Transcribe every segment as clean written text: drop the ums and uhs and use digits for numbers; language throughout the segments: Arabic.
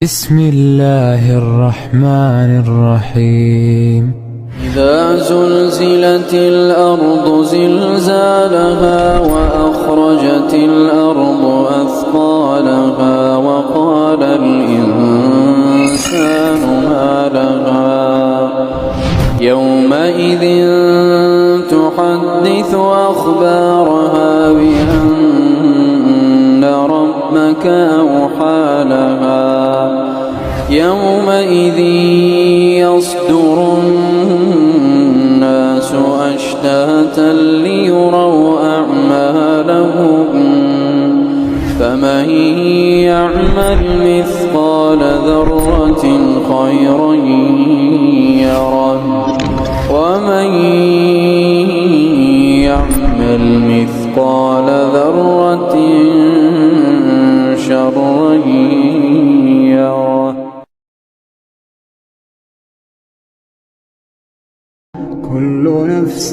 بسم الله الرحمن الرحيم. إذا زلزلت الأرض زلزالها وأخرجت الأرض أثقالها وقال الإنسان ما لها يومئذ تحدث أخبارها بأن ربك أوحى لها يومئذ يصدر الناس أشتاتا ليروا أعمالهم فمن يعمل مثقال ذرة خيرا يره ومن يعمل مثقال ذرة شرا يره. كل نفس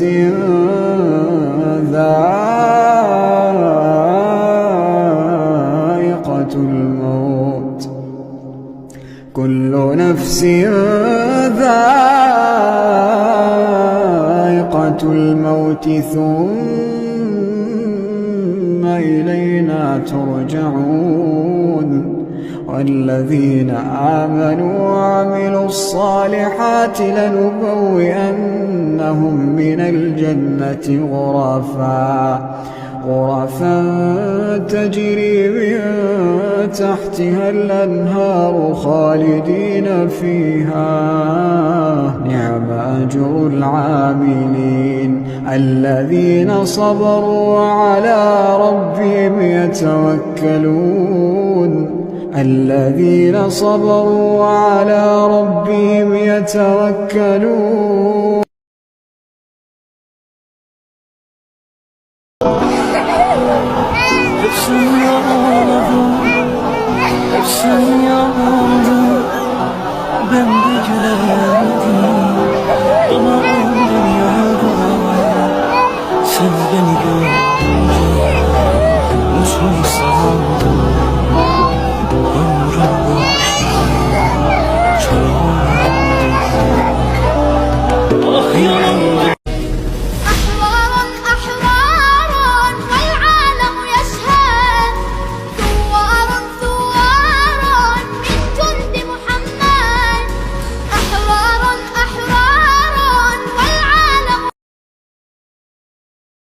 ذائقة الموت كل نفس ذائقة الموت ثم إلينا ترجعون. والذين آمنوا وعملوا الصالحات لنبوئنهم من الجنة غرفا تجري من تحتها الأنهار خالدين فيها نعم أجر العاملين الذين صبروا وعلى ربهم يتوكلون. الذين صبروا وعلى ربهم يتوكلون. Sen beni görünce